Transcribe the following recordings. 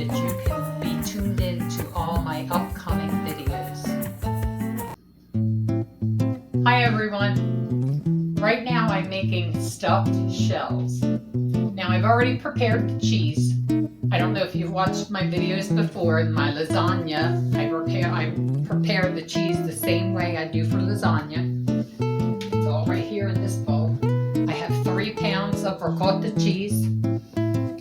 that you can be tuned in to all my upcoming videos. Hi everyone! Right now I'm making stuffed shells. Now I've already prepared the cheese. I don't know if you've watched my videos before. In my lasagna, I prepare the cheese the same way I do for lasagna. It's all right here in this bowl. I have 3 pounds of ricotta cheese.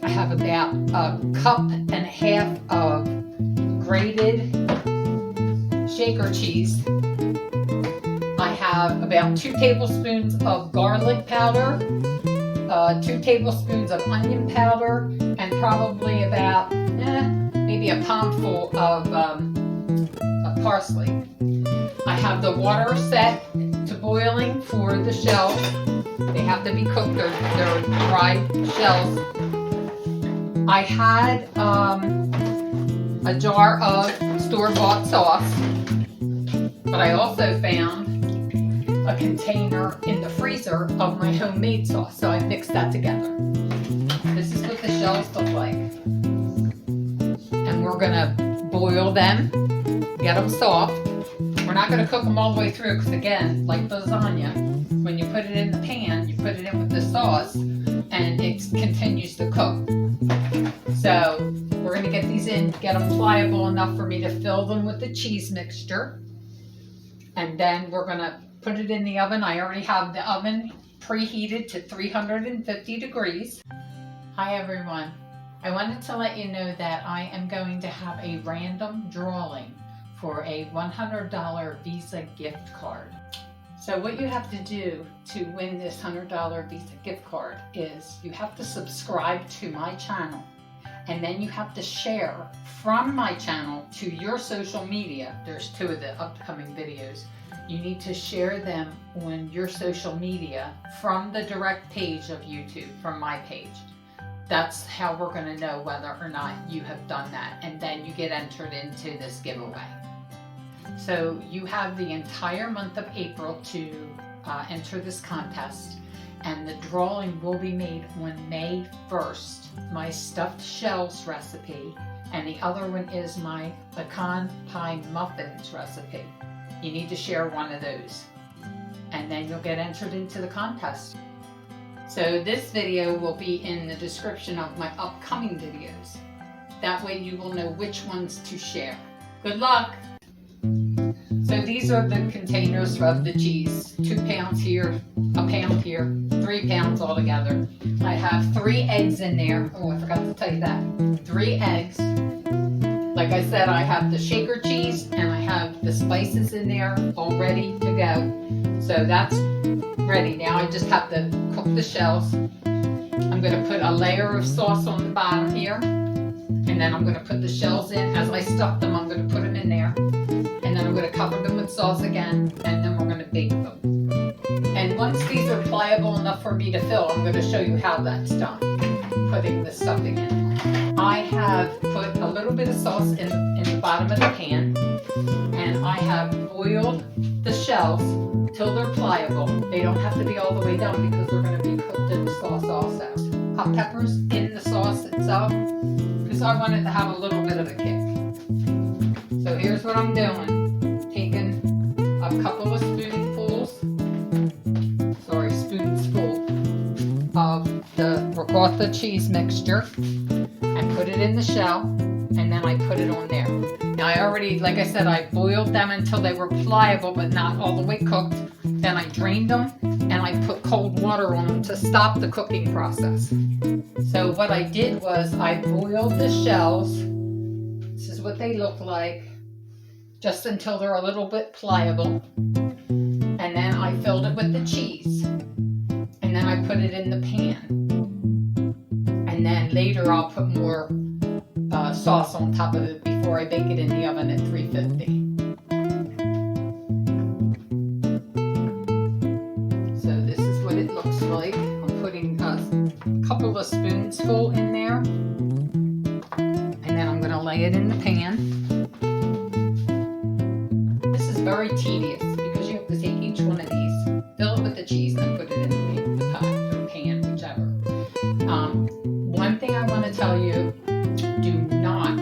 I have about a cup and a half of grated shaker cheese. I have about 2 tablespoons of garlic powder, 2 tablespoons of onion powder, and probably about maybe a poundful of parsley. I have the water set to boiling for the shells. They have to be cooked. They're dried shells. I had a jar of store-bought sauce, but I also found a container in the freezer of my homemade sauce, so I mixed that together. This is what the shells look like. And we're gonna boil them, get them soft. We're not gonna cook them all the way through because, again, like lasagna, when you put it in the pan, you put it in with the sauce and it continues to cook. So we're gonna get these in, get them pliable enough for me to fill them with the cheese mixture. And then we're gonna put it in the oven. I already have the oven preheated to 350 degrees. Hi everyone. I wanted to let you know that I am going to have a random drawing for a $100 Visa gift card. So what you have to do to win this $100 Visa gift card is you have to subscribe to my channel, and then you have to share from my channel to your social media. There's 2 of the upcoming videos. You need to share them on your social media from the direct page of YouTube, from my page. That's how we're going to know whether or not you have done that, and then you get entered into this giveaway. So you have the entire month of April to enter this contest, and the drawing will be made on May 1st. My stuffed shells recipe, and the other one is my pecan pie muffins recipe. You need to share one of those, and then you'll get entered into the contest. So this video will be in the description of my upcoming videos. That way you will know which ones to share. Good luck! So these are the containers of the cheese. 2 pounds here, a pound here, 3 pounds altogether. I have 3 eggs in there. Oh, I forgot to tell you that. 3 eggs. Like I said, I have the shaker cheese and I have the spices in there all ready to go. So that's ready. Now I just have to cook the shells. I'm going to put a layer of sauce on the bottom here. And then I'm going to put the shells in. As I stuff them, I'm going to put them in there. And then I'm going to cover them with sauce again. And then we're going to bake them. And once these are pliable enough for me to fill, I'm going to show you how that's done. Putting the stuffing in. I have put a little bit of sauce in the bottom of the pan, and I have boiled the shells till they're pliable. They don't have to be all the way done because they're going to be cooked in the sauce also. Hot peppers in the sauce itself because I want it to have a little bit of a kick. So here's what I'm doing. Taking a couple of spoonfuls of the ricotta cheese mixture and put it in the shell, and then I put it on there. Now I already, like I said, I boiled them until they were pliable but not all the way cooked. Then I drained them and I put cold water on them to stop the cooking process. So what I did was I boiled the shells. This is what they look like, just until they're a little bit pliable. And then I filled it with the cheese. And then I put it in the pan. And then later I'll put more sauce on top of it before I bake it in the oven at 350. So this is what it looks like. I'm putting a couple of spoonsful in there. And then I'm going to lay it in the pan. This is very tedious because you have to take each one of these, fill it with the cheese, and then put it in the pot or pan, whichever. One thing I want to tell you do not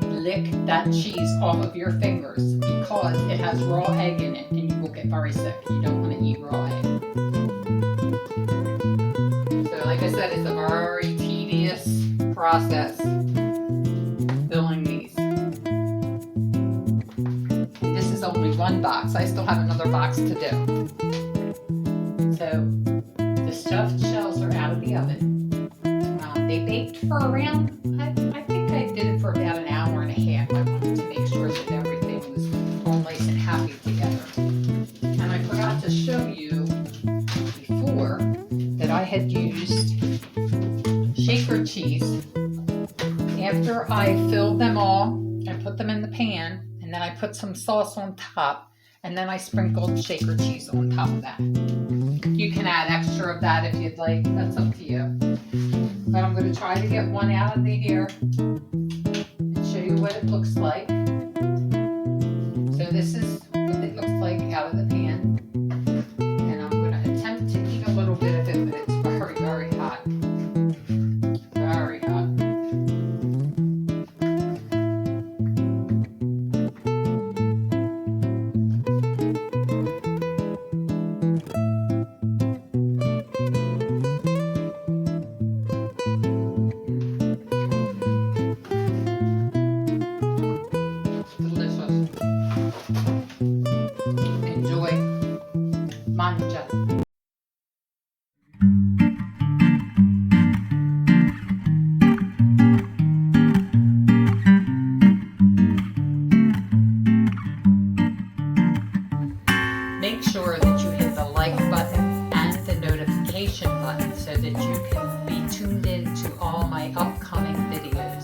lick that cheese off of your fingers because it has raw egg in it and you will get very sick. You don't want to eat raw egg. So like I said, it's a very tedious process filling these. And this is only one box. I still have another box to do. So the stuffed shells are out of the oven. They baked for around, I think I did it for about an hour and a half. I wanted to make sure that everything was all nice and happy together. And I forgot to show you before that I had used shaker cheese. After I filled them all, I put them in the pan, and then I put some sauce on top, and then I sprinkled shaker cheese on top of that. You can add extra of that if you'd like, that's up to you. But I'm going to try to get one out of the air and show you what it looks like. So this is what it looks like out of the pan. And I'm going to attempt to eat a little bit of it, but it's very, very hot. Very hot. Enjoy. Mangia. Make sure that you hit the like button and the notification button so that you can be tuned in to all my upcoming videos.